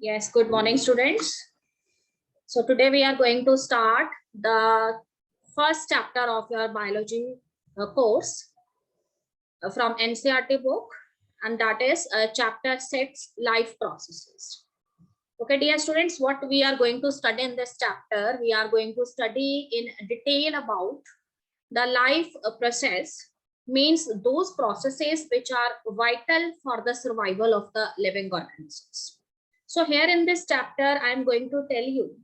Yes, good morning, students. So today we are going to start the first chapter of your biology course from NCERT book, and that is chapter 6, life processes. Okay, dear students, what we are going to study in this chapter, we are going to study in detail about the life process, means those processes which are vital for the survival of the living organisms. So here in this chapter, I am going to tell you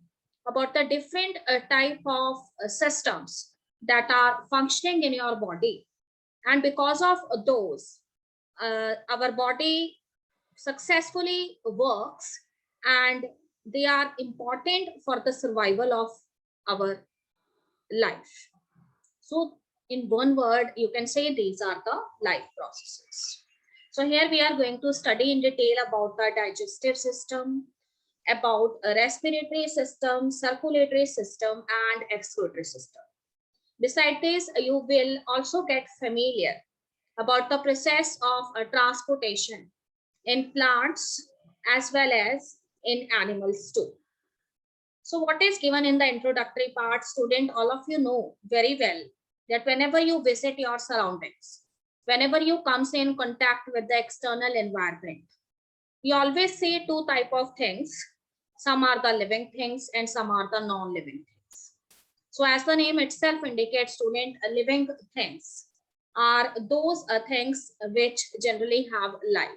about the different type of systems that are functioning in your body. And because of those, our body successfully works and they are important for the survival of our life. So in one word, you can say these are the life processes. So here we are going to study in detail about the digestive system, about a respiratory system, circulatory system, and excretory system. Besides this, you will also get familiar about the process of transportation in plants as well as in animals too. So what is given in the introductory part, student, all of you know very well that whenever you visit your surroundings, whenever you comes in contact with the external environment, you always see two type of things. Some are the living things and some are the non-living things. So as the name itself indicates, student, living things are those things which generally have life.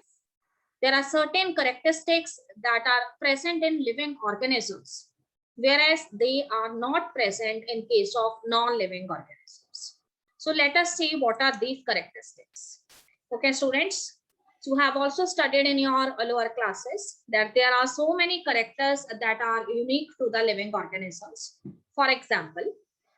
There are certain characteristics that are present in living organisms, whereas they are not present in case of non-living organisms. So let us see what are these characteristics. Okay, students, you have also studied in your lower classes that there are so many characters that are unique to the living organisms. For example,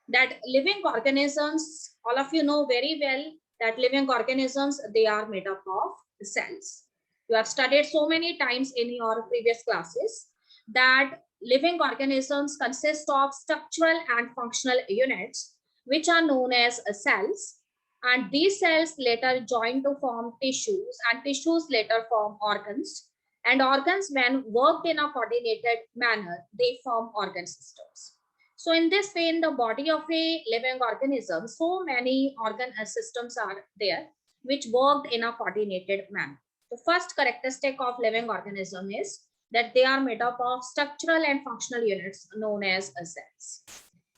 that living organisms, all of you know very well that living organisms, they are made up of cells. You have studied so many times in your previous classes that living organisms consist of structural and functional units which are known as cells, and these cells later join to form tissues, and tissues later form organs, and organs, when worked in a coordinated manner, they form organ systems. So in this way, in the body of a living organism, so many organ systems are there which worked in a coordinated manner. The first characteristic of living organism is that they are made up of structural and functional units known as cells.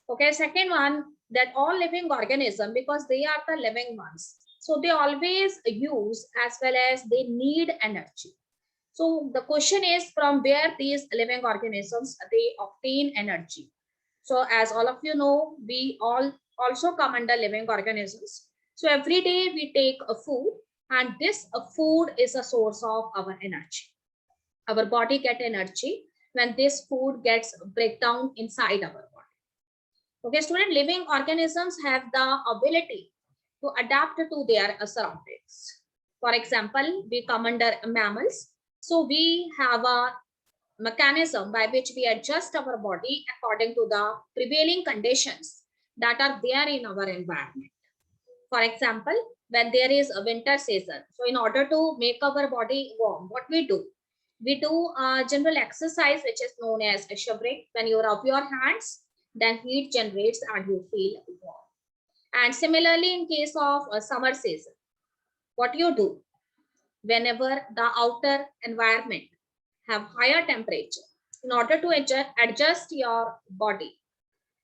Okay, second one, that all living organism, because they are the living ones, so they always use as well as they need energy. So the question is, from where these living organisms they obtain energy? So as all of you know, we all also come under living organisms. So every day we take a food, and this food is a source of our energy. Our body get energy when this food gets breakdown inside our body. Okay, student, living organisms have the ability to adapt to their surroundings. For example, we come under mammals. So we have a mechanism by which we adjust our body according to the prevailing conditions that are there in our environment. For example, when there is a winter season, so in order to make our body warm, what we do? We do a general exercise which is known as shivering. When you rub your hands, then heat generates and you feel warm. And similarly, in case of summer season, what you do? Whenever the outer environment have higher temperature, in order to adjust your body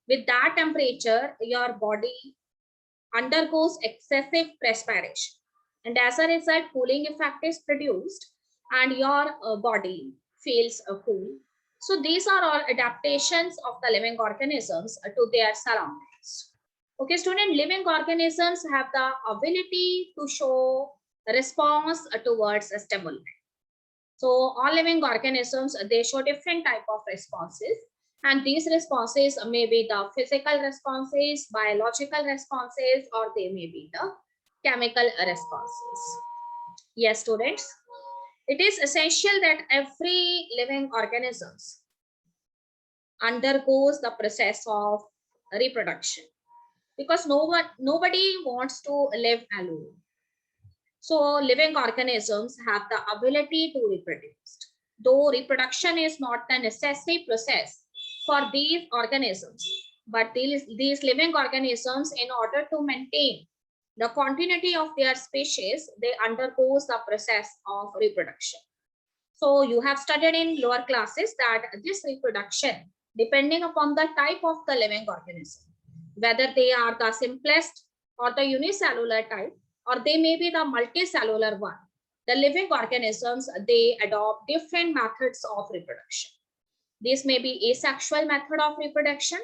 with that temperature, your body undergoes excessive perspiration, and as a result cooling effect is produced and your body feels cool. So these are all adaptations of the living organisms to their surroundings. Okay, student, living organisms have the ability to show response towards a stimuli. So all living organisms, they show different type of responses, and these responses may be the physical responses, biological responses, or they may be the chemical responses. Yes, students, it is essential that every living organisms undergoes the process of reproduction, because nobody wants to live alone. So living organisms have the ability to reproduce. though reproduction is not the necessary process for these organisms, but these living organisms, in order to maintain the continuity of their species, they undergo the process of reproduction. So you have studied in lower classes that this reproduction, depending upon the type of the living organism, whether they are the simplest or the unicellular type, or they may be the multicellular one, the living organisms, they adopt different methods of reproduction. This may be asexual method of reproduction,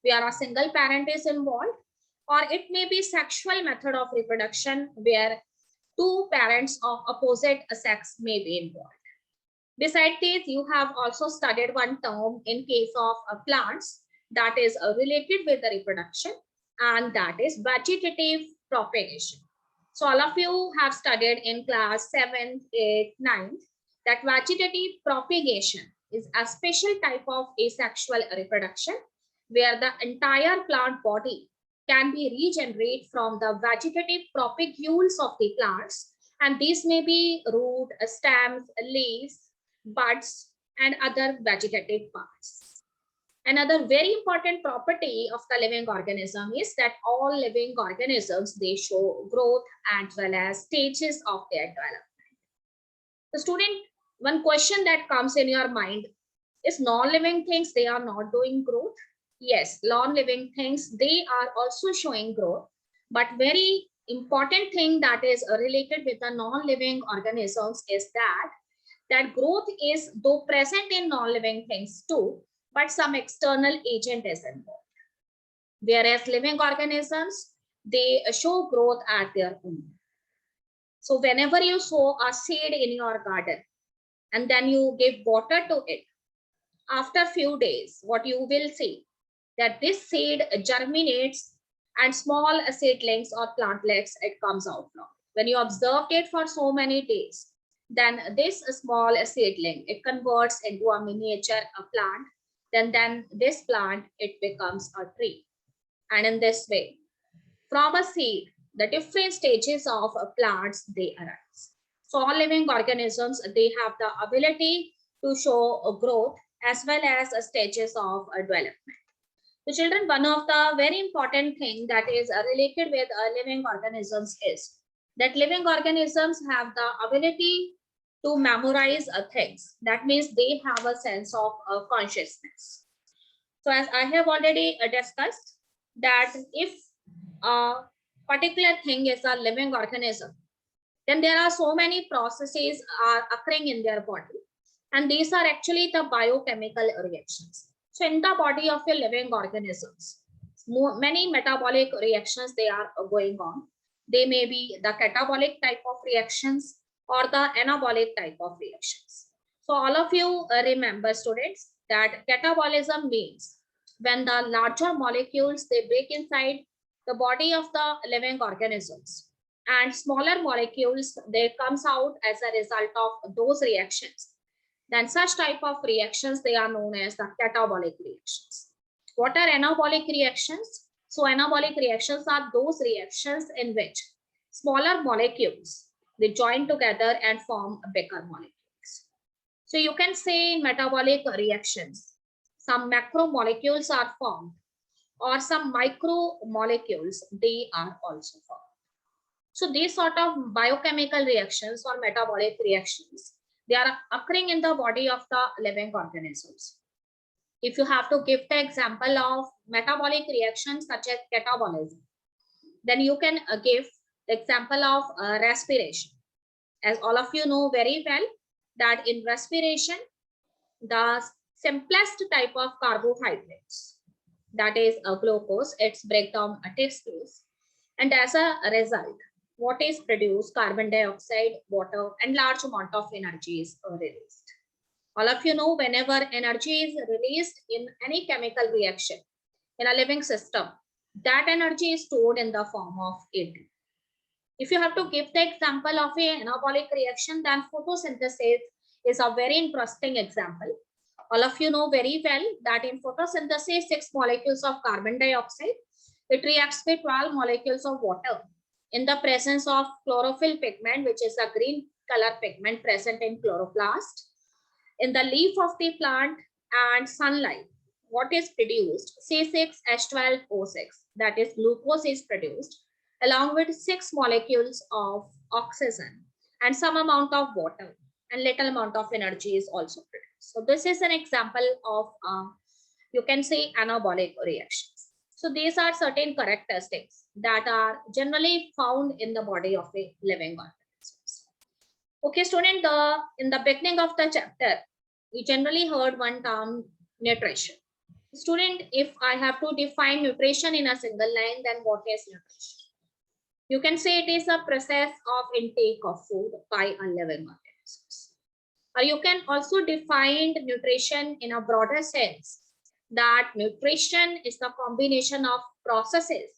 where a single parent is involved, or it may be sexual method of reproduction, where two parents of opposite sex may be involved. Besides this, you have also studied one term in case of plants that is related with the reproduction, and that is vegetative propagation. So all of you have studied in class 7th, 8th, 9th that vegetative propagation is a special type of asexual reproduction where the entire plant body can be regenerated from the vegetative propagules of the plants, and these may be root, stems, leaves, buds, and other vegetative parts. Another very important property of the living organism is that all living organisms, they show growth as well as stages of their development. The student, one question that comes in your mind is non-living things, they are not doing growth? Yes, non-living things, they are also showing growth, but very important thing that is related with the non-living organisms is that growth is though present in non-living things too, but some external agent is involved. Whereas living organisms, they show growth at their own. So whenever you sow a seed in your garden and then you give water to it, after few days, what you will see that this seed germinates and small seedlings or plantlets, it comes out now. When you observed it for so many days, then this small seedling, it converts into a miniature plant. Then this plant, it becomes a tree. And in this way, from a seed, the different stages of plants, they arise. So all living organisms, they have the ability to show growth as well as stages of development. So children, one of the very important thing that is related with living organisms is that living organisms have the ability to memorize things. That means they have a sense of consciousness. So as I have already discussed, that if a particular thing is a living organism, then there are so many processes are occurring in their body, and these are actually the biochemical reactions. So in the body of your living organisms, many metabolic reactions, they are going on. They may be the catabolic type of reactions or the anabolic type of reactions. So all of you remember, students, that catabolism means when the larger molecules, they break inside the body of the living organisms, and smaller molecules, they comes out as a result of those reactions. Then such type of reactions, they are known as the catabolic reactions. What are anabolic reactions? So anabolic reactions are those reactions in which smaller molecules, they join together and form bigger molecules. So you can say in metabolic reactions, some macromolecules are formed or some micromolecules, they are also formed. So these sort of biochemical reactions or metabolic reactions, they are occurring in the body of the living organisms. If you have to give the example of metabolic reactions such as catabolism, then you can give the example of respiration. As all of you know very well, that in respiration, the simplest type of carbohydrates, that is glucose, its breakdown takes place, and as a result, what is produced? Carbon dioxide, water, and large amount of energy is released. All of you know, whenever energy is released in any chemical reaction in a living system, that energy is stored in the form of ATP. If you have to give the example of an anabolic reaction, then photosynthesis is a very interesting example. All of you know very well that in photosynthesis, 6 molecules of carbon dioxide, it reacts with 12 molecules of water in the presence of chlorophyll pigment, which is a green color pigment present in chloroplast. In the leaf of the plant and sunlight, what is produced? C6H12O6, that is glucose is produced along with 6 molecules of oxygen and some amount of water, and little amount of energy is also produced. So this is an example of you can say anabolic reactions. So these are certain characteristics that are generally found in the body of a living organism. Okay, student, in the beginning of the chapter, we generally heard one term, nutrition. Student, if I have to define nutrition in a single line, then what is nutrition? You can say it is a process of intake of food by a living organism. Or you can also define nutrition in a broader sense, that nutrition is the combination of processes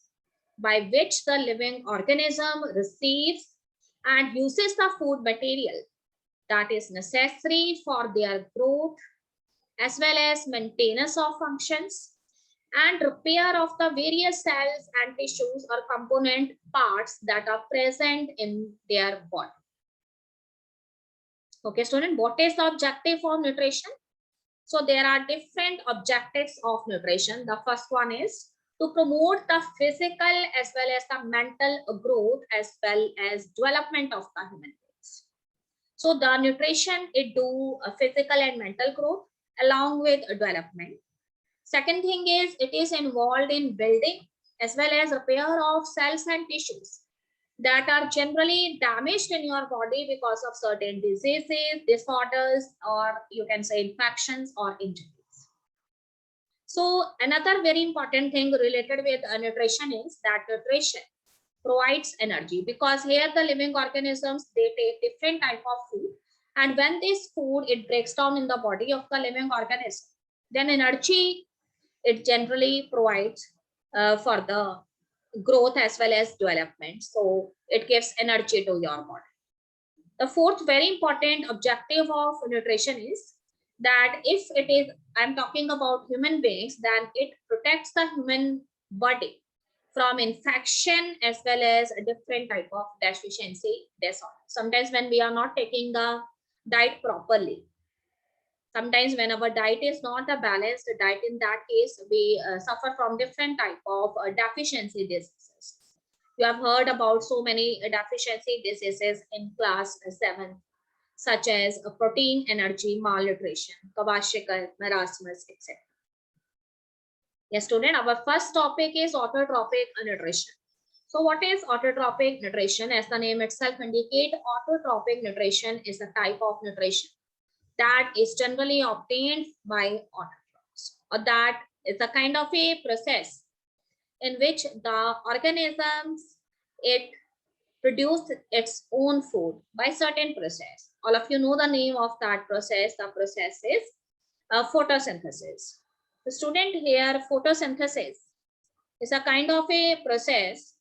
by which the living organism receives and uses the food material that is necessary for their growth as well as maintenance of functions and repair of the various cells and tissues or component parts that are present in their body. Okay, student, what is the objective of nutrition? So there are different objectives of nutrition. The first one is to promote the physical as well as the mental growth as well as development of the human beings. So the nutrition, it do a physical and mental growth along with development. Second thing is it is involved in building as well as repair of cells and tissues that are generally damaged in your body because of certain diseases, disorders, or you can say infections or injuries. So another very important thing related with nutrition is that nutrition provides energy, because here the living organisms, they take different type of food, and when this food, it breaks down in the body of the living organism, then energy it generally provides for the growth as well as development. So it gives energy to your body. The fourth very important objective of nutrition is that if it is, I'm talking about human beings, then it protects the human body from infection as well as a different type of deficiency disorder. Sometimes when we are not taking the diet properly, sometimes when our diet is not a balanced diet, in that case we suffer from different type of deficiency diseases. You have heard about so many deficiency diseases in class 7, such as protein energy malnutrition, Kwashiorkor, marasmus, etc. Yes, student, our first topic is autotrophic nutrition. So what is autotrophic nutrition? As the name itself indicates, autotrophic nutrition is a type of nutrition that is generally obtained by autotrophs, or that is a kind of a process in which the organisms, it produce its own food by certain process. All of you know the name of that process. The process is photosynthesis. The student, here photosynthesis is a kind of a process.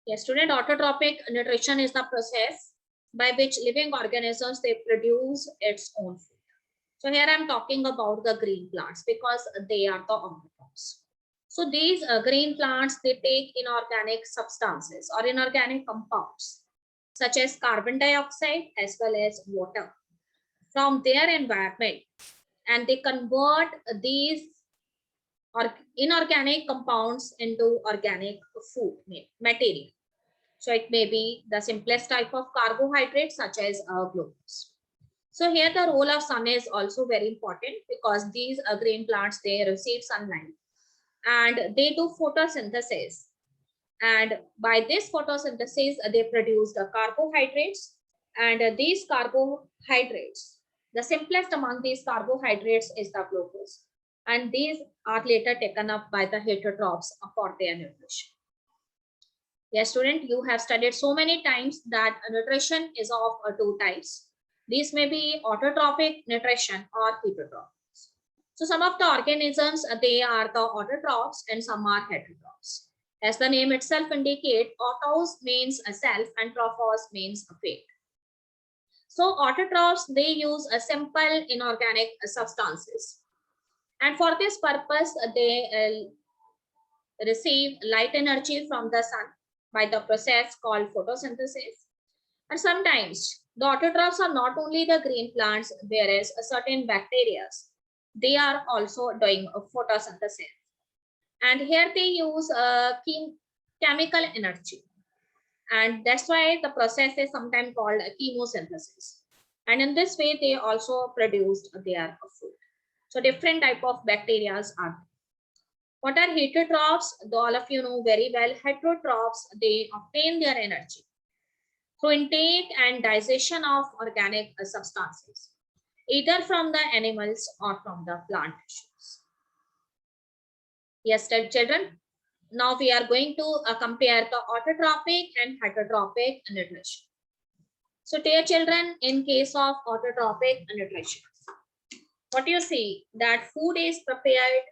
Yes, student, autotrophic nutrition is the process by which living organisms, they produce its own food. So here I'm talking about the green plants because they are the autotrophs. So these green plants, they take inorganic substances or inorganic compounds such as carbon dioxide as well as water from their environment, and they convert these inorganic compounds into organic food material. So it may be the simplest type of carbohydrate such as glucose. So here the role of sun is also very important, because these green plants, they receive sunlight and they do photosynthesis. And by this photosynthesis, they produce the carbohydrates, and these carbohydrates, the simplest among these carbohydrates is the glucose. And these are later taken up by the heterotrophs for their nutrition. Yes, student, you have studied so many times that nutrition is of two types. These may be autotrophic nutrition or heterotrophs. So some of the organisms, they are the autotrophs and some are heterotrophs. As the name itself indicates, autos means a self and trophos means a fate. So autotrophs, they use a simple inorganic substances. And for this purpose, they receive light energy from the sun by the process called photosynthesis. And sometimes the autotrophs are not only the green plants, whereas certain bacteria, they are also doing a photosynthesis. And here they use chemical energy. And that's why the process is sometimes called chemosynthesis. And in this way, they also produced their food. So different type of bacteria are there. What are heterotrophs? All of you know very well. Heterotrophs, they obtain their energy through intake and digestion of organic substances, either from the animals or from the plant tissues. Yes, children. Now we are going to compare the autotrophic and heterotrophic nutrition. So dear children, in case of autotrophic nutrition, what you see that food is prepared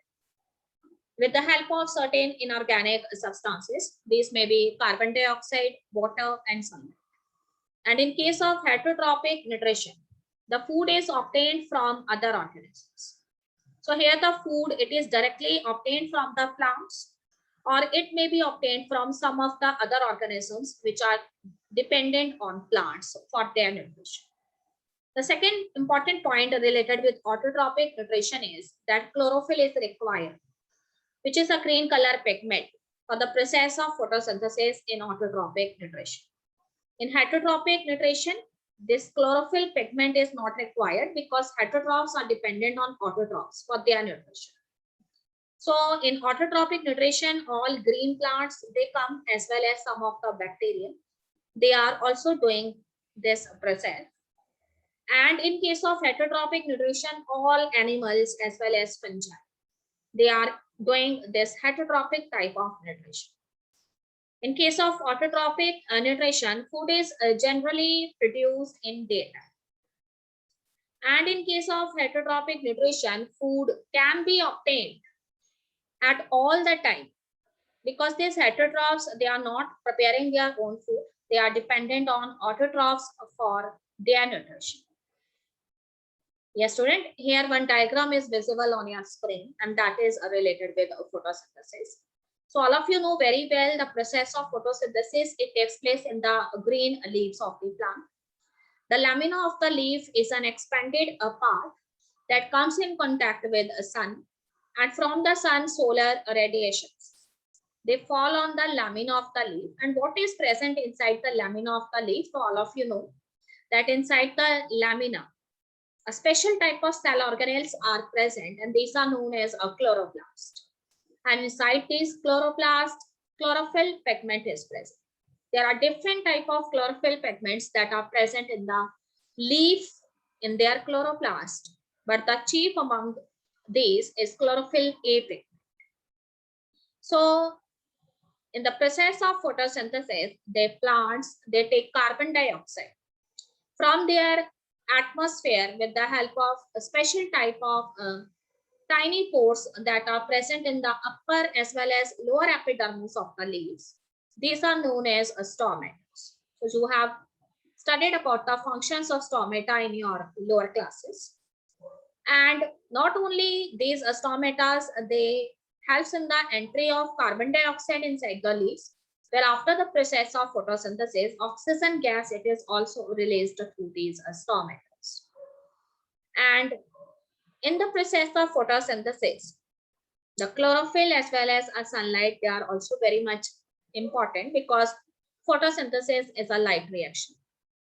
with the help of certain inorganic substances. These may be carbon dioxide, water, and sunlight. And in case of heterotrophic nutrition, the food is obtained from other organisms. So here the food, it is directly obtained from the plants, or it may be obtained from some of the other organisms which are dependent on plants for their nutrition. The second important point related with autotrophic nutrition is that chlorophyll is required, which is a green color pigment for the process of photosynthesis in autotrophic nutrition. In heterotrophic nutrition, this chlorophyll pigment is not required because heterotrophs are dependent on autotrophs for their nutrition. So in autotrophic nutrition, all green plants, they come as well as some of the bacteria. They are also doing this process. And in case of heterotrophic nutrition, all animals as well as fungi, they are doing this heterotrophic type of nutrition. In case of autotrophic nutrition, food is generally produced in daytime. And in case of heterotrophic nutrition, food can be obtained at all the time, because these heterotrophs, they are not preparing their own food. They are dependent on autotrophs for their nutrition. Yes, student, here one diagram is visible on your screen, and that is related with photosynthesis. So all of you know very well the process of photosynthesis. It takes place in the green leaves of the plant. The lamina of the leaf is an expanded part that comes in contact with the sun, and from the sun, solar radiations, they fall on the lamina of the leaf. And what is present inside the lamina of the leaf? So all of you know that inside the lamina, a special type of cell organelles are present, and these are known as a chloroplast. And inside this chloroplast, chlorophyll pigment is present. There are different type of chlorophyll pigments that are present in the leaf in their chloroplast, but the chief among these is chlorophyll A pigment. So in the process of photosynthesis, the plants, they take carbon dioxide from their atmosphere with the help of a special type of tiny pores that are present in the upper as well as lower epidermis of the leaves. These are known as stomatas. So you have studied about the functions of stomata in your lower classes. And not only these stomatas, they helps in the entry of carbon dioxide inside the leaves. Well, after the process of photosynthesis, oxygen gas, it is also released through these stomatas. And in the process of photosynthesis, the chlorophyll as well as sunlight, they are also very much important because photosynthesis is a light reaction.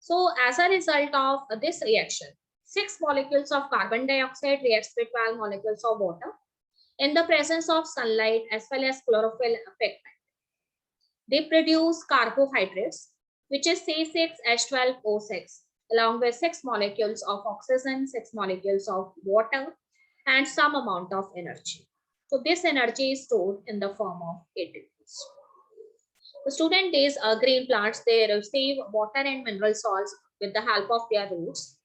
So as a result of this reaction, 6 molecules of carbon dioxide reacts with 12 molecules of water in the presence of sunlight as well as chlorophyll pigment. They produce carbohydrates, which is C6H12O6, along with 6 molecules of oxygen, 6 molecules of water, and some amount of energy. So this energy is stored in the form of ATPs. The student, these green plants, they receive water and mineral salts with the help of their roots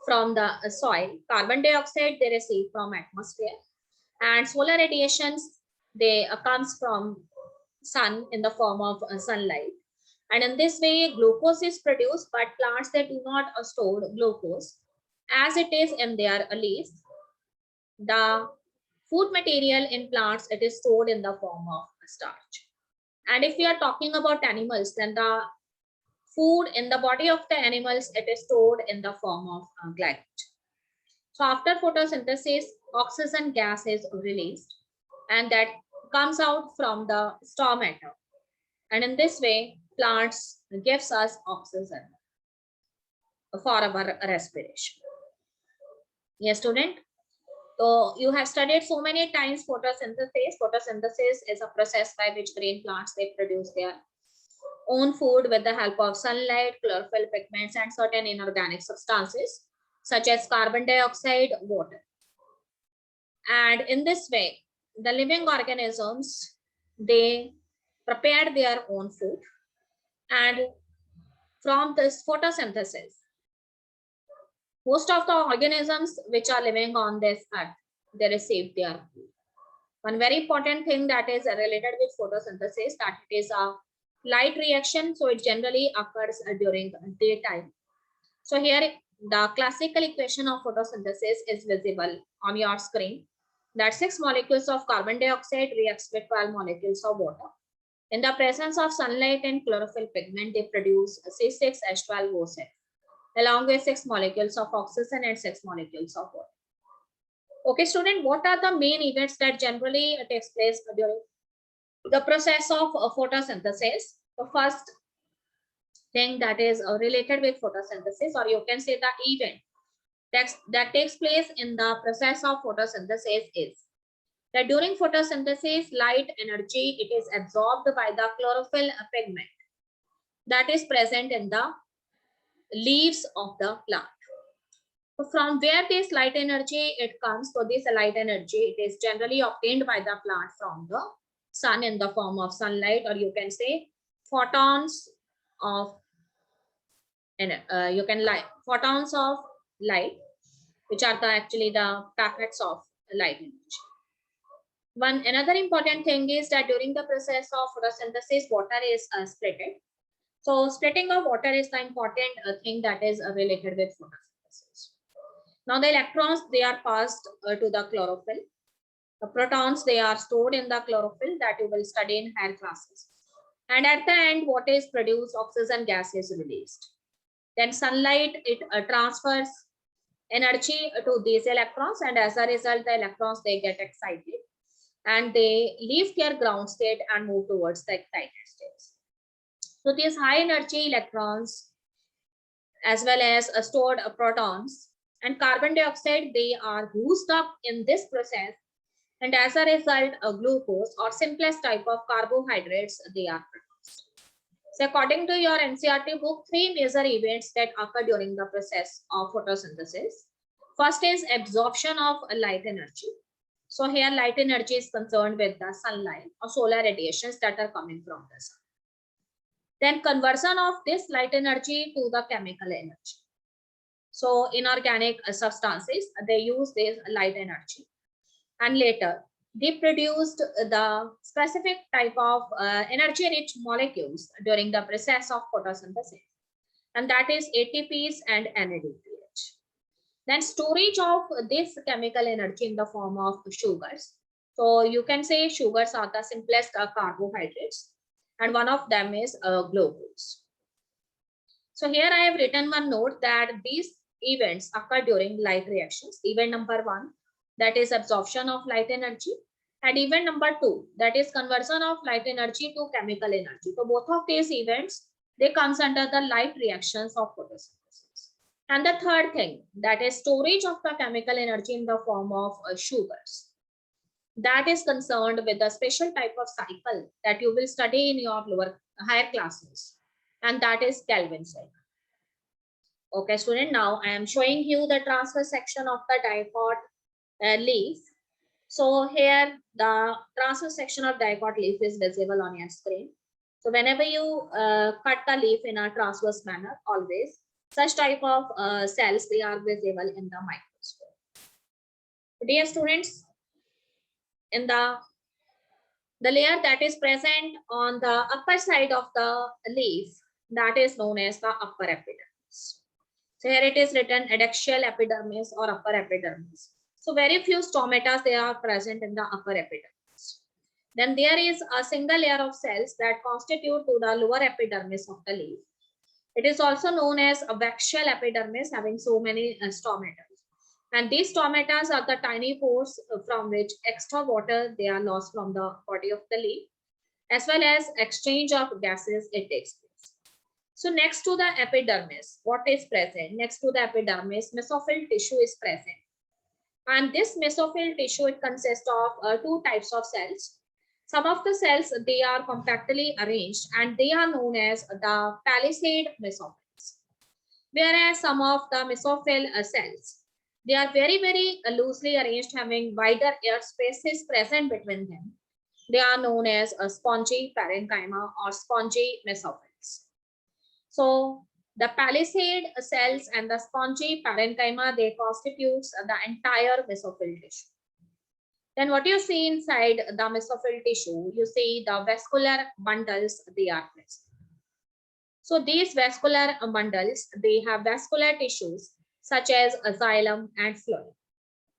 from the soil. Carbon dioxide they receive from atmosphere, and solar radiations, they comes from sun in the form of sunlight. And in this way, glucose is produced, but plants, they do not store glucose as it is in their leaves. The food material in plants, it is stored in the form of starch. And if we are talking about animals, then the food in the body of the animals, it is stored in the form of glycogen. So after photosynthesis, oxygen gas is released and that comes out from the stomata. And in this way, plants gives us oxygen for our respiration. Yes, student. So you have studied so many times photosynthesis. Photosynthesis is a process by which green plants, they produce their own food with the help of sunlight, chlorophyll pigments, and certain inorganic substances such as carbon dioxide, water. And in this way, the living organisms, they prepare their own food. And from this photosynthesis, most of the organisms which are living on this earth, they receive their food. One very important thing that is related with photosynthesis, that it is a light reaction. So it generally occurs during daytime. So here the classical equation of photosynthesis is visible on your screen. That 6 molecules of carbon dioxide reacts with 12 molecules of water. In the presence of sunlight and chlorophyll pigment, they produce C6H12O6 along with 6 molecules of oxygen and 6 molecules of water. Okay, student, what are the main events that generally takes place during the process of photosynthesis? The first thing that is related with photosynthesis, or you can say the event that takes place in the process of photosynthesis is that during photosynthesis, light energy, it is absorbed by the chlorophyll pigment that is present in the leaves of the plant. So from where this light energy it comes, so this light energy, it is generally obtained by the plant from the sun in the form of sunlight, or you can say photons of photons of light, which are actually the packets of light energy. Another important thing is that during the process of photosynthesis, water is splitted. So splitting of water is the important thing that is related with photosynthesis. Now the electrons, they are passed to the chlorophyll. The protons, they are stored in the chlorophyll that you will study in higher classes. And at the end, what is produced? Oxygen gas is released. Then sunlight, it transfers energy to these electrons, and as a result, the electrons, they get excited and they leave their ground state and move towards the excited states. So these high energy electrons as well as stored protons and carbon dioxide, they are used up in this process, and as a result, a glucose or simplest type of carbohydrates, they are produced. So according to your NCERT book, 3 major events that occur during the process of photosynthesis. First is absorption of light energy. So here light energy is concerned with the sunlight or solar radiations that are coming from the sun. Then conversion of this light energy to the chemical energy. So inorganic substances, they use this light energy. And later, they produced the specific type of energy-rich molecules during the process of photosynthesis. And that is ATPs and NADPH. Then storage of this chemical energy in the form of sugars. So you can say sugars are the simplest carbohydrates, and one of them is glucose. So here I have written one note that these events occur during light reactions. Event number 1, that is absorption of light energy, and event number 2, that is conversion of light energy to chemical energy. So both of these events, they comes under the light reactions of photosynthesis. And the third thing, that is storage of the chemical energy in the form of sugars. That is concerned with a special type of cycle that you will study in your higher classes, and that is Calvin cycle. Okay, student, now I am showing you the transverse section of the dicot leaf. So here the transverse section of dicot leaf is visible on your screen. So whenever you cut the leaf in a transverse manner, always such type of cells, they are visible in the microscope. Dear students, in the layer that is present on the upper side of the leaf, that is known as the upper epidermis. So here it is written adaxial epidermis or upper epidermis. So very few stomata, they are present in the upper epidermis. Then there is a single layer of cells that constitute to the lower epidermis of the leaf. It is also known as a vacuole epidermis, having so many stomata. And these stomata are the tiny pores from which extra water they are lost from the body of the leaf, as well as exchange of gases it takes place. So next to the epidermis, what is present? Next to the epidermis, mesophyll tissue is present. And this mesophyll tissue, it consists of two types of cells. Some of the cells, they are compactly arranged and they are known as the palisade mesophills. Whereas some of the mesophyll cells, they are very loosely arranged, having wider air spaces present between them. They are known as a spongy parenchyma or spongy mesophills. So the palisade cells and the spongy parenchyma, they constitute the entire mesophyll tissue. Then what you see inside the mesophyll tissue, you see the vascular bundles, they are present. So these vascular bundles, they have vascular tissues such as xylem and phloem.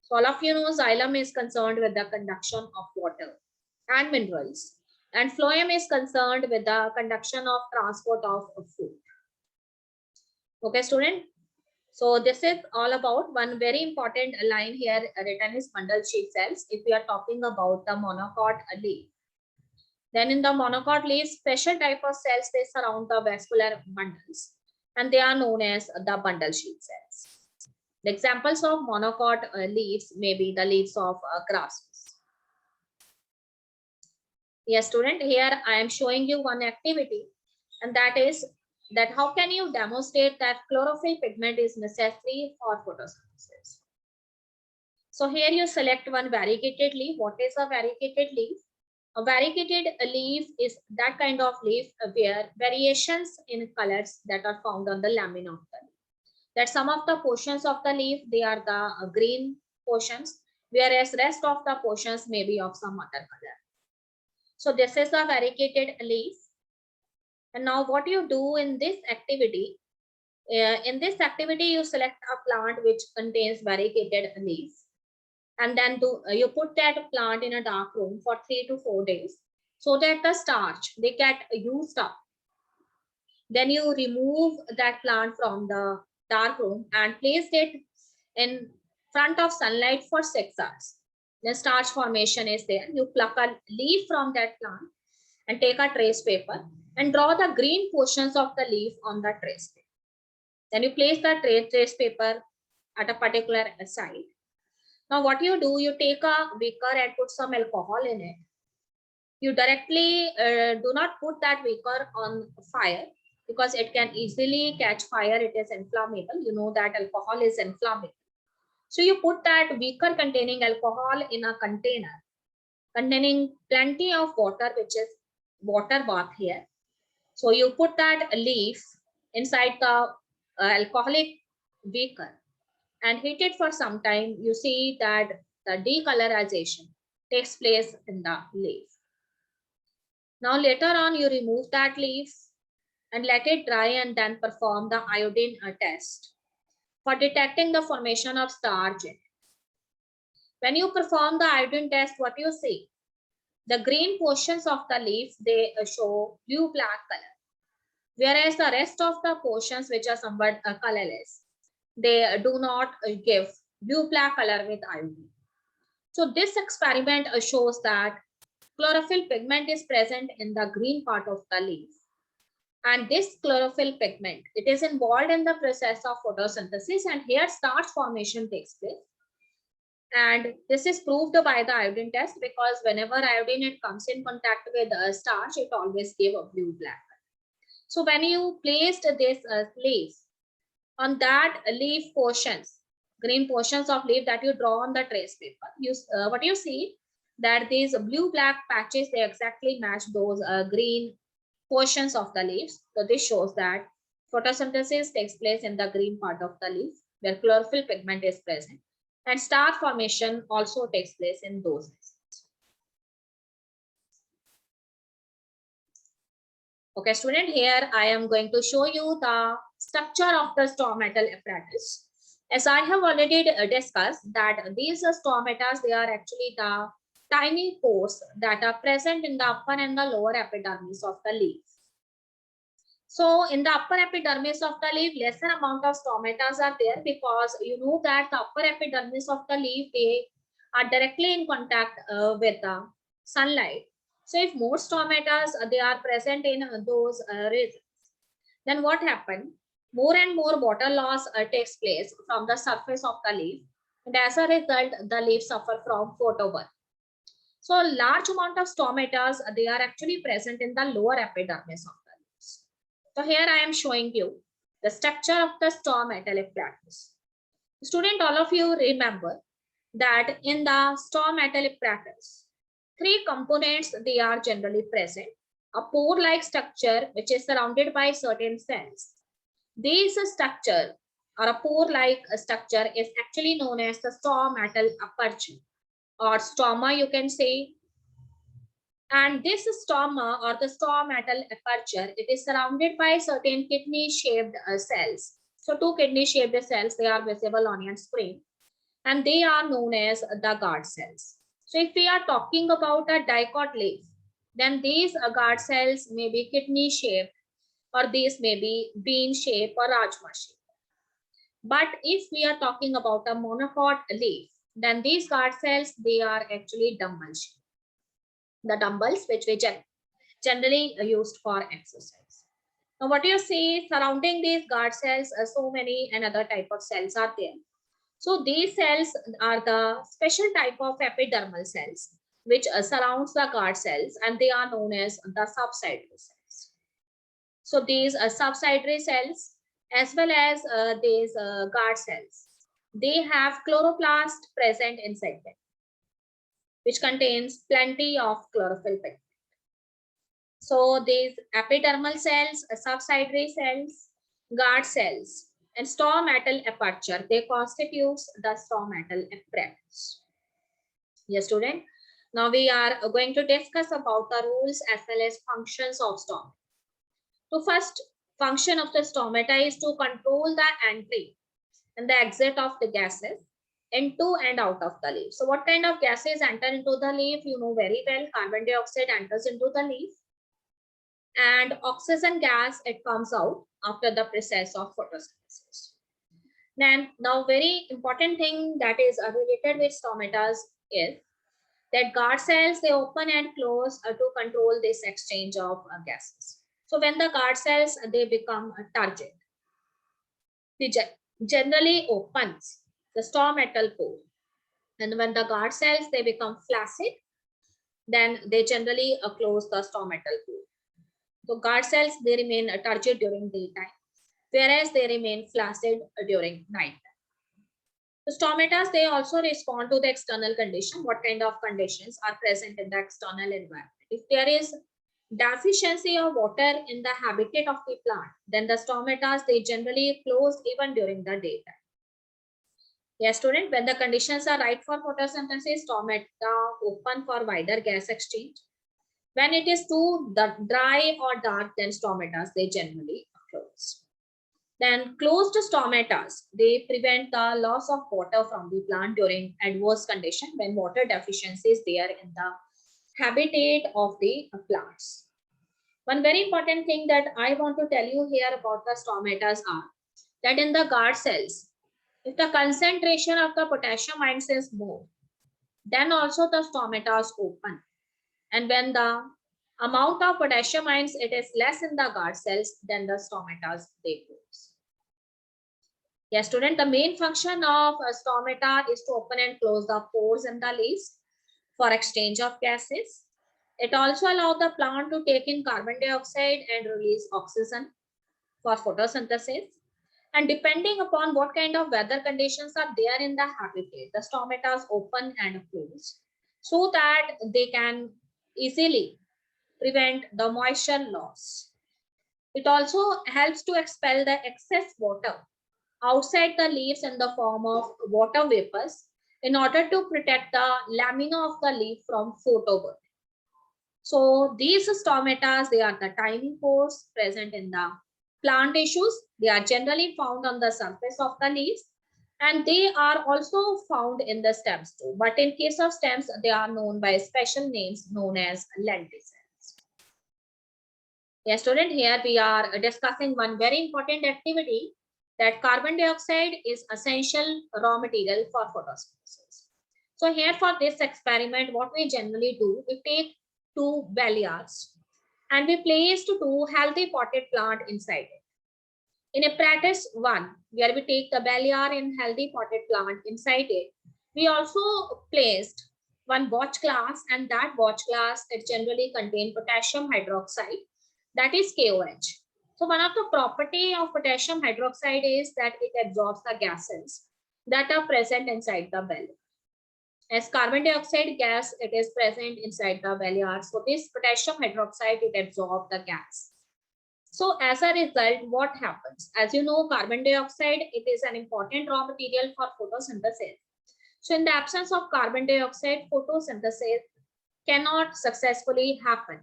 So all of you know xylem is concerned with the conduction of water and minerals, and phloem is concerned with the conduction of transport of food. Okay, student. So this is all about one very important line here written is bundle sheath cells. If we are talking about the monocot leaf, then in the monocot leaf, special type of cells, they surround the vascular bundles and they are known as the bundle sheath cells. The examples of monocot leaves may be the leaves of grasses. Yes, student, here I am showing you one activity, and that is that how can you demonstrate that chlorophyll pigment is necessary for photosynthesis. So here you select one variegated leaf. What is a variegated leaf? A variegated leaf is that kind of leaf where variations in colors that are found on the lamina of the leaf. That some of the portions of the leaf, they are the green portions, whereas rest of the portions may be of some other color. So this is a variegated leaf. And now what you do in this activity, you select a plant which contains variegated leaf, and then you put that plant in a dark room for 3 to 4 days so that the starch, they get used up. Then you remove that plant from the dark room and place it in front of sunlight for 6 hours. Then starch formation is there. You pluck a leaf from that plant and take a trace paper and draw the green portions of the leaf on the trace paper. Then you place the trace paper at a particular side. Now what you do, you take a beaker and put some alcohol in it. You directly do not put that beaker on fire because it can easily catch fire. It is inflammable. You know that alcohol is inflammable. So you put that beaker containing alcohol in a container containing plenty of water, which is water bath here. So you put that leaf inside the alcoholic beaker and heat it for some time. You see that the decolorization takes place in the leaf. Now later on, you remove that leaf and let it dry and then perform the iodine test for detecting the formation of starch. When you perform the iodine test, what you see? The green portions of the leaf, they show blue-black color, whereas the rest of the portions, which are somewhat colorless, they do not give blue-black color with iodine. So this experiment shows that chlorophyll pigment is present in the green part of the leaf. And this chlorophyll pigment, it is involved in the process of photosynthesis, and here starch formation takes place. And this is proved by the iodine test because whenever iodine it comes in contact with starch, it always gives a blue-black. So when you placed this leaf on that leaf portions, green portions of leaf that you draw on the trace paper, what you see that these blue-black patches, they exactly match those green portions of the leaves. So this shows that photosynthesis takes place in the green part of the leaf where chlorophyll pigment is present, and starch formation also takes place in those regions. Okay, student, here I am going to show you the structure of the stomatal apparatus. As I have already discussed that these stomatas, they are actually the tiny pores that are present in the upper and the lower epidermis of the leaf. So in the upper epidermis of the leaf, lesser amount of stomata are there, because you know that the upper epidermis of the leaf, they are directly in contact with the sunlight. So if more stomata they are present in those regions, then what happens? More and more water loss takes place from the surface of the leaf, and as a result, the leaf suffer from photoburn. So large amount of stomata they are actually present in the lower epidermis of the leaves. So here I am showing you the structure of the stomatolic apparatus. Student, all of you remember that in the stomatolic apparatus, three components they are generally present. A pore-like structure which is surrounded by certain cells. This structure or a pore-like structure is actually known as the stomatal aperture, or stoma you can say. And this stoma or the stomatal aperture, it is surrounded by certain kidney-shaped cells. So two kidney-shaped cells, they are visible on your screen, and they are known as the guard cells. So if we are talking about a dicot leaf, then these guard cells may be kidney-shaped, or these may be bean-shaped or rajma shaped. But if we are talking about a monocot leaf, then these guard cells, they are actually dumbbell shaped. The dumbbells which we generally used for exercise. Now what you see surrounding these guard cells, so many another type of cells are there. So these cells are the special type of epidermal cells which surrounds the guard cells, and they are known as the subsidiary cells. So these subsidiary cells as well as these guard cells, they have chloroplast present inside them, which contains plenty of chlorophyll pigment. So these epidermal cells, subsidiary cells, guard cells, and stomatal aperture, they constitute the stomatal apparatus. Yes, student. Now we are going to discuss about the rules as well as functions of stomata. So first function of the stomata is to control the entry and the exit of the gases into and out of the leaf. So what kind of gases enter into the leaf? You know very well, carbon dioxide enters into the leaf, and oxygen gas, it comes out after the process of photosynthesis. Then now very important thing that is related with stomatas is that guard cells, they open and close to control this exchange of gases. So when the guard cells they become turgid, they generally opens the stomatal pore, and when the guard cells they become flaccid, then they generally close the stomatal pore. So guard cells, they remain turgid during daytime, whereas they remain flaccid during night. The stomatas, they also respond to the external condition. What kind of conditions are present in the external environment? If there is deficiency of water in the habitat of the plant, then the stomatas, they generally close even during the daytime. Yes, student, when the conditions are right for photosynthesis, stomata open for wider gas exchange. When it is too dry or dark, then stomatas, they generally close. Then closed stomatas, they prevent the loss of water from the plant during adverse condition when water deficiency is there in the habitat of the plants. One very important thing that I want to tell you here about the stomatas are that in the guard cells, if the concentration of the potassium ions is more, then also the stomatas open. And when the amount of potassium ions it is less in the guard cells, then the stomatas they close. Yes, student, the main function of a stomata is to open and close the pores in the leaves for exchange of gases. It also allows the plant to take in carbon dioxide and release oxygen for photosynthesis. And depending upon what kind of weather conditions are there in the habitat, the stomatas open and close so that they can easily prevent the moisture loss. It also helps to expel the excess water outside the leaves in the form of water vapors in order to protect the lamina of the leaf from photoburn. So these stomatas, they are the tiny pores present in the plant tissues. They are generally found on the surface of the leaves, and they are also found in the stems too. But in case of stems, they are known by special names known as lenticels. Yes, student, here we are discussing one very important activity, that carbon dioxide is essential raw material for photosynthesis. So here for this experiment, what we generally do, we take two belliards and we place two healthy potted plant inside it. In apparatus 1, where we take the belliard and healthy potted plant inside it, we also placed one watch glass, and that watch glass, it generally contain potassium hydroxide, that is KOH. So one of the property of potassium hydroxide is that it absorbs the gases that are present inside the belly. As carbon dioxide gas, it is present inside the belliard. So this potassium hydroxide, it absorbs the gas. So as a result, what happens? As you know, carbon dioxide, it is an important raw material for photosynthesis. So in the absence of carbon dioxide, photosynthesis cannot successfully happen.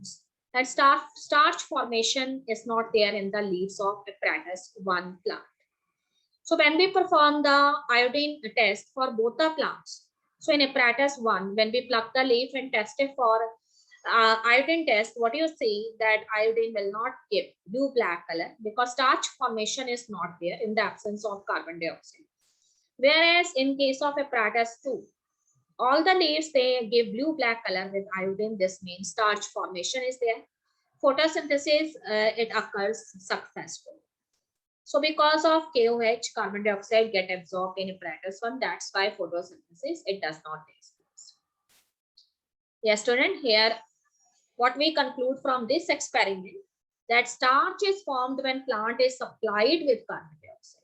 And starch formation is not there in the leaves of apparatus 1 plant. So when we perform the iodine test for both the plants, so in apparatus 1, when we pluck the leaf and test it for iodine test, what you see that iodine will not give blue black color because starch formation is not there in the absence of carbon dioxide. Whereas in case of apparatus 2, all the leaves, they give blue black color with iodine. This means starch formation is there. Photosynthesis, it occurs successfully. So because of KOH, carbon dioxide get absorbed in apparatus 1. That's why photosynthesis, it does not take place. Yes, student, here what we conclude from this experiment, that starch is formed when plant is supplied with carbon dioxide.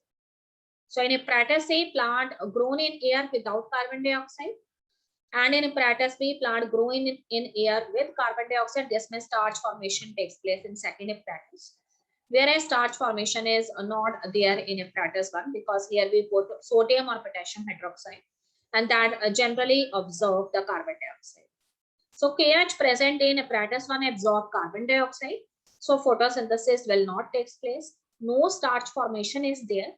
So in apparatus A, plant grown in air without carbon dioxide, and in apparatus B, plant grown in air with carbon dioxide. This means starch formation takes place in second apparatus, whereas starch formation is not there in apparatus 1 because here we put sodium or potassium hydroxide, and that generally absorb the carbon dioxide. So KH present in apparatus 1 absorb carbon dioxide. So photosynthesis will not take place. No starch formation is there.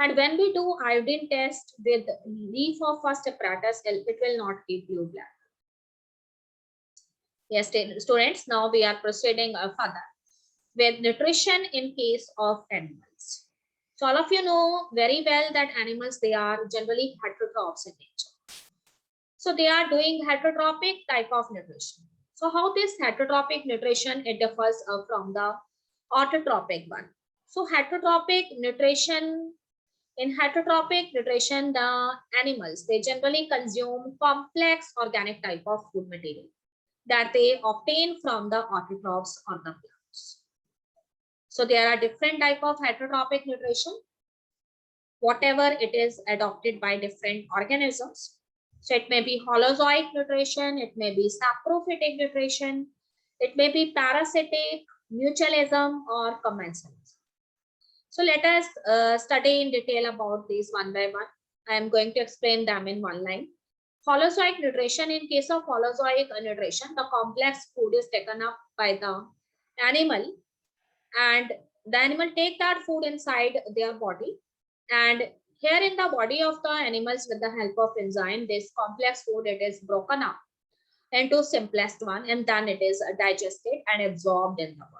And when we do iodine test with leaf of first apparatus, it will not give blue black. Yes, students, now we are proceeding further with nutrition in case of animals. So all of you know very well that animals, they are generally heterotrophs in nature. So they are doing heterotrophic type of nutrition. So how this heterotrophic nutrition, it differs from the autotrophic one. So heterotrophic nutrition, in heterotrophic nutrition, the animals, they generally consume complex organic type of food material that they obtain from the autotrophs or the plants. So there are different type of heterotrophic nutrition, whatever it is adopted by different organisms. So it may be holozoic nutrition, it may be saprophytic nutrition, it may be parasitic, mutualism, or commensalism. So let us study in detail about these one by one. I am going to explain them in one line. Holozoic nutrition, in case of holozoic nutrition, the complex food is taken up by the animal, and the animal take that food inside their body, and here in the body of the animals, with the help of enzyme, this complex food, it is broken up into simplest one, and then it is digested and absorbed in the body.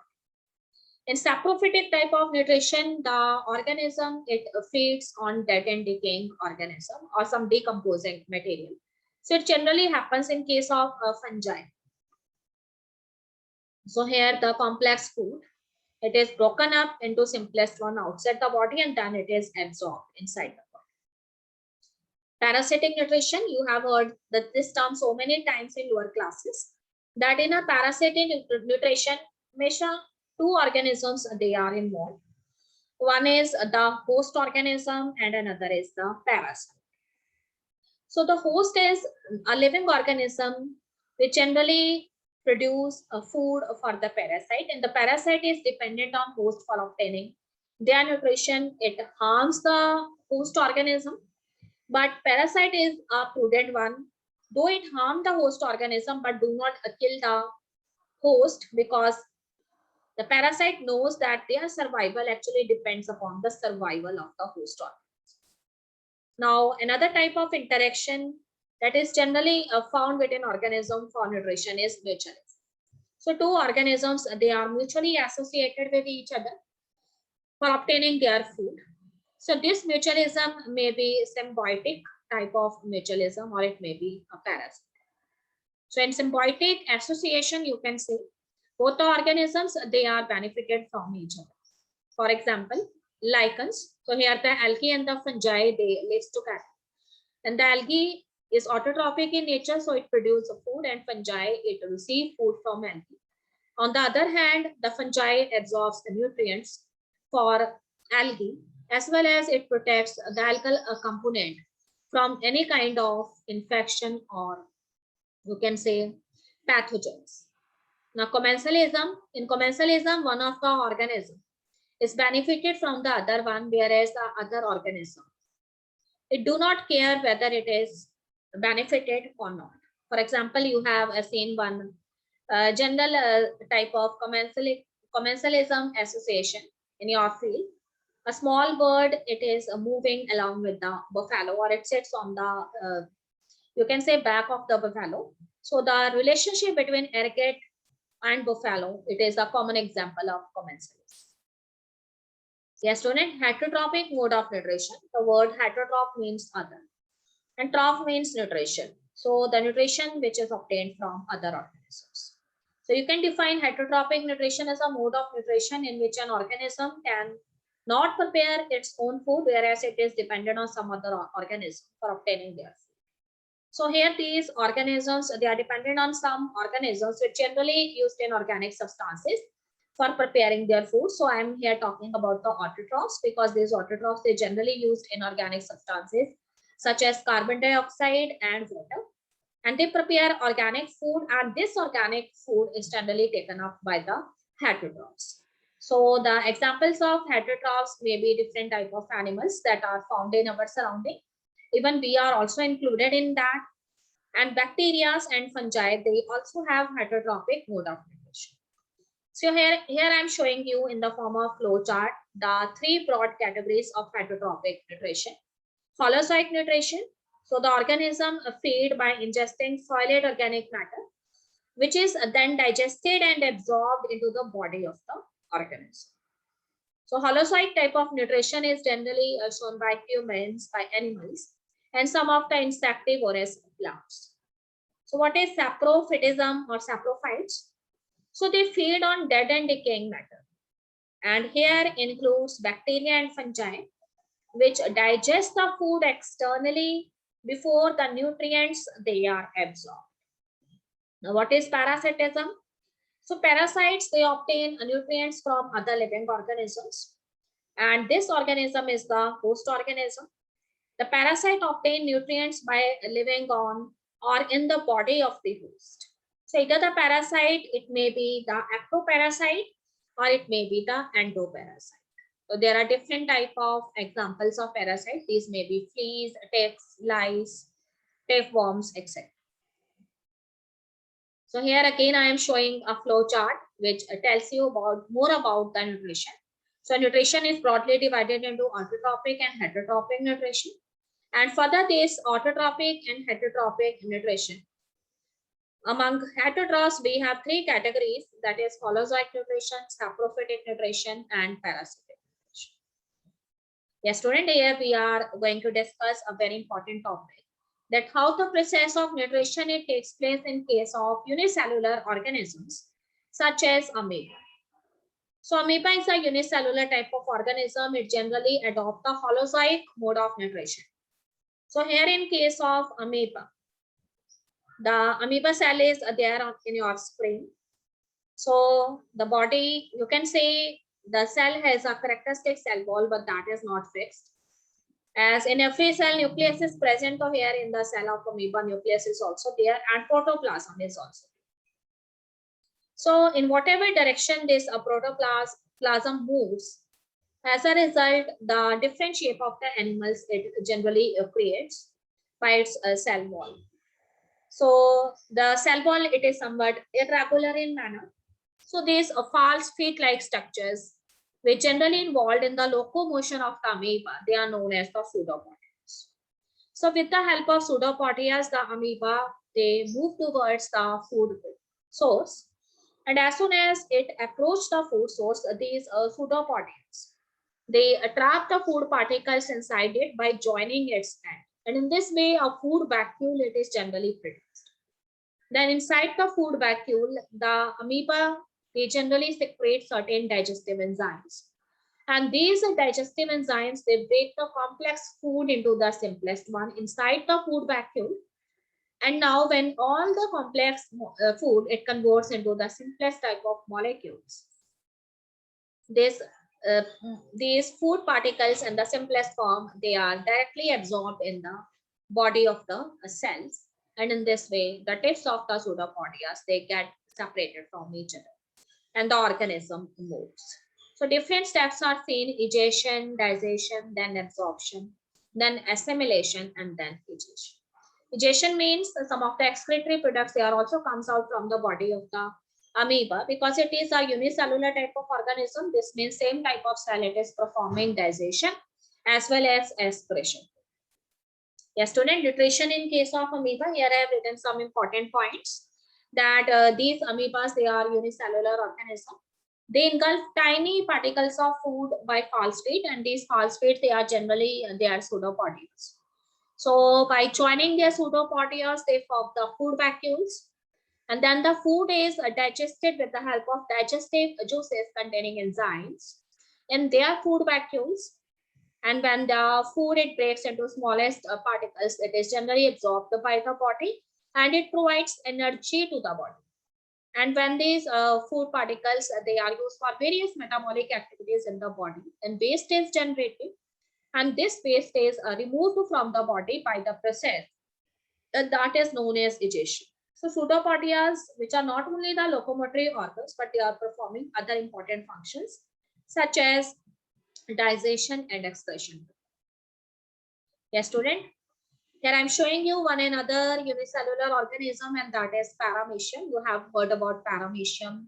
In saprophytic type of nutrition, the organism, it feeds on dead and decaying organism or some decomposing material. So it generally happens in case of fungi. So here the complex food, it is broken up into simplest one outside the body, and then it is absorbed inside the body. Parasitic nutrition, you have heard that this term so many times in your classes, that in a parasitic nutrition, two organisms, they are involved. One is the host organism and another is the parasite. So the host is a living organism which generally produce a food for the parasite, and the parasite is dependent on host for obtaining their nutrition. It harms the host organism, but parasite is a prudent one, though it harm the host organism but do not kill the host, because the parasite knows that their survival actually depends upon the survival of the host organism. Now, another type of interaction that is generally found within organism for nutrition is mutualism. So two organisms, they are mutually associated with each other for obtaining their food. So this mutualism may be symbiotic type of mutualism, or it may be a parasite. So in symbiotic association, you can say both the organisms, they are benefited from each other. For example, lichens. So here the algae and the fungi, they live together. And the algae is autotrophic in nature, so it produces food, and fungi, it receive food from algae. On the other hand, the fungi absorbs the nutrients for algae, as well as it protects the algal component from any kind of infection, or you can say pathogens. Now, in commensalism, one of the organism is benefited from the other one, whereas the other organism, it do not care whether it is benefited or not. For example, you have seen one general type of commensalism association in your field. A small bird, it is moving along with the buffalo, or it sits on the, you can say, back of the buffalo. So the relationship between ergot and buffalo, it is a common example of commensalism. Yes, student, heterotrophic mode of nutrition. The word heterotroph means other, and troph means nutrition. So the nutrition which is obtained from other organisms. So you can define heterotrophic nutrition as a mode of nutrition in which an organism can not prepare its own food, whereas it is dependent on some other organism for obtaining their food. So here these organisms, they are dependent on some organisms which generally used in organic substances for preparing their food. So I am here talking about the autotrophs, because these autotrophs, they generally used in organic substances such as carbon dioxide and water, and they prepare organic food, and this organic food is generally taken up by the heterotrophs. So the examples of heterotrophs may be different type of animals that are found in our surrounding. Even we are also included in that. And bacteria and fungi, they also have heterotrophic mode of nutrition. So here I'm showing you in the form of flow chart the three broad categories of heterotrophic nutrition. Holozoic nutrition. So the organism feed by ingesting solid organic matter, which is then digested and absorbed into the body of the organism. So holozoic type of nutrition is generally shown by humans, by animals, and some of the insectivorous plants. So what is saprophytism or saprophytes? So they feed on dead and decaying matter. And here includes bacteria and fungi, which digest the food externally before the nutrients they are absorbed. Now, what is parasitism? So parasites, they obtain nutrients from other living organisms, and this organism is the host organism. The parasite obtain nutrients by living on or in the body of the host. So either the parasite, it may be the ectoparasite, or it may be the endoparasite. So there are different type of examples of parasites. These may be fleas, ticks, lice, tapeworms, etc. So here again I am showing a flow chart which tells you more about the nutrition. So nutrition is broadly divided into autotrophic and heterotrophic nutrition. And further, this autotrophic and heterotrophic nutrition. Among heterotrophs, we have three categories, that is holozoic nutrition, saprophytic nutrition, and parasitic nutrition. Yes, student, here we are going to discuss a very important topic, that how the process of nutrition it takes place in case of unicellular organisms such as amoeba. So amoeba is a unicellular type of organism. It generally adopts the holozoic mode of nutrition. So here in case of amoeba, the amoeba cell is there in your screen. So the body, you can say the cell has a characteristic cell wall, but that is not fixed. As in every cell, nucleus is present, so here in the cell of amoeba, nucleus is also there, and protoplasm is also there. So in whatever direction this protoplasm moves, as a result, the different shape of the animals it generally creates by its cell wall. So the cell wall, it is somewhat irregular in manner. So these false feet-like structures, which generally involved in the locomotion of the amoeba, they are known as the pseudopodias. So with the help of pseudopodias, the amoeba, they move towards the food source. And as soon as it approached the food source, these pseudopods, they trap the food particles inside it by joining its end. And in this way, a food vacuole it is generally produced. Then inside the food vacuole, the amoeba, they generally secrete certain digestive enzymes. And these digestive enzymes, they break the complex food into the simplest one inside the food vacuole. And now when all the complex food, it converts into the simplest type of molecules. This, uh, these food particles in the simplest form, they are directly absorbed in the body of the cells. And in this way, the tips of the pseudopodias, they get separated from each other and the organism moves. So different steps are seen: egestion, digestion, then absorption, then assimilation, and then egestion. Egestion means some of the excretory products, they are also comes out from the body of the amoeba because it is a unicellular type of organism. This means same type of cell it is performing digestion as well as aspiration. Yes, student, nutrition in case of amoeba, here I have written some important points that these amoebas, they are unicellular organisms. They engulf tiny particles of food by phosphat, and these phosphates, they are generally, they are pseudopodias. So by joining their pseudopodias, they form the food vacuoles. And then the food is digested with the help of digestive juices containing enzymes in their food vacuoles. And when the food it breaks into smallest particles, it is generally absorbed by the body and it provides energy to the body. And when these food particles, they are used for various metabolic activities in the body, and waste is generated. And this waste is removed from the body by the process that is known as egestion. So pseudopodias, which are not only the locomotory organs, but they are performing other important functions such as digestion and excretion. Yes, student. Here I'm showing you one another unicellular organism, and that is paramecium. You have heard about paramecium.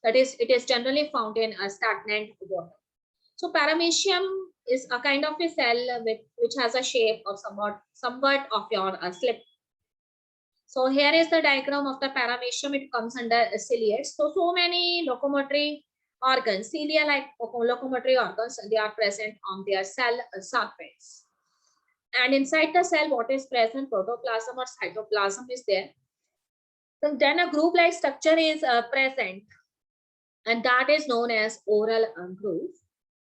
That is, it is generally found in a stagnant water. So paramecium is a kind of a cell which has a shape of somewhat of your slip. So here is the diagram of the paramecium. It comes under ciliates. So many locomotory organs, cilia-like locomotory organs, they are present on their cell surface. And inside the cell, what is present? Protoplasm or cytoplasm is there. So then a group-like structure is present, and that is known as oral groove.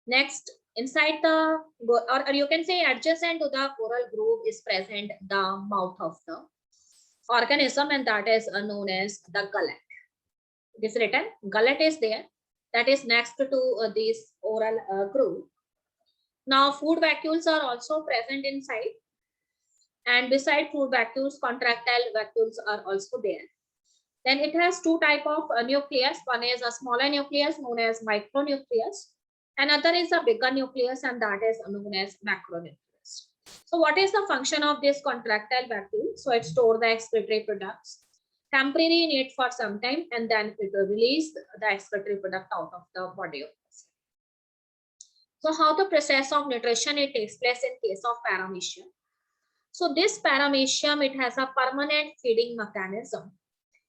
Next, inside the, or you can say adjacent to the oral groove is present the mouth of the organism, and that is known as the gullet. It is written, gullet is there. That is next to this oral groove. Now, food vacuoles are also present inside. And beside food vacuoles, contractile vacuoles are also there. Then it has two type of nucleus. One is a smaller nucleus known as micronucleus. Another is a bigger nucleus, and that is known as macronucleus. So what is the function of this contractile vacuole? So it stores the excretory products temporarily in it for some time, and then it will release the excretory product out of the body of the cell. So how the process of nutrition it takes place in case of paramecium? So this paramecium, it has a permanent feeding mechanism,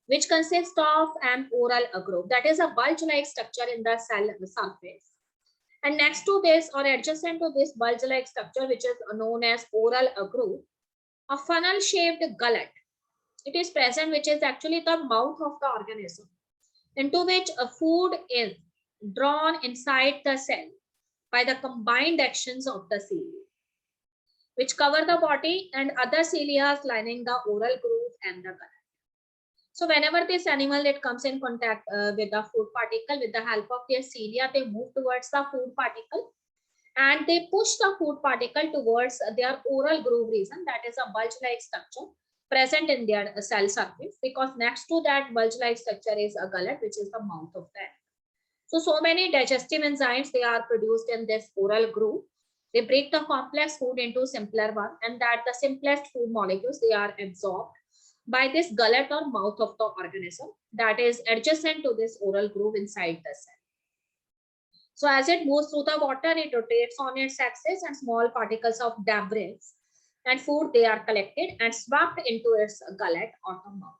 which consists of an oral groove. That is a bulge-like structure in the cell surface. And next to this or adjacent to this bulge-like structure, which is known as oral groove, a funnel-shaped gullet. It is present, which is actually the mouth of the organism, into which a food is drawn inside the cell by the combined actions of the cilia, which cover the body and other cilia lining the oral groove and the gullet. So whenever this animal it comes in contact with the food particle, with the help of their cilia, they move towards the food particle and they push the food particle towards their oral groove region. That is a bulge-like structure present in their cell surface, because next to that bulge-like structure is a gullet, which is the mouth of the animal. So many digestive enzymes, they are produced in this oral groove. They break the complex food into simpler one, and that the simplest food molecules, they are absorbed by this gullet or mouth of the organism that is adjacent to this oral groove inside the cell. So as it moves through the water, it rotates on its axis, and small particles of debris and food, they are collected and swept into its gullet or the mouth.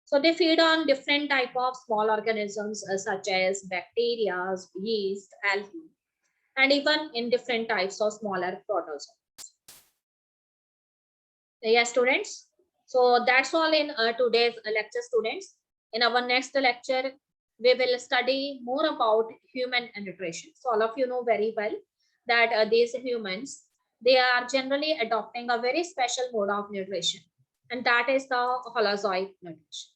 So they feed on different type of small organisms such as bacteria, yeast, algae, and even in different types of smaller protozoa. Yes, students. So that's all in today's lecture, students. In our next lecture, we will study more about human nutrition. So all of you know very well that these humans, they are generally adopting a very special mode of nutrition, and that is the holozoic nutrition.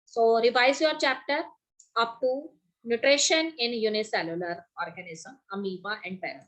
So revise your chapter up to nutrition in unicellular organism, amoeba and parasite.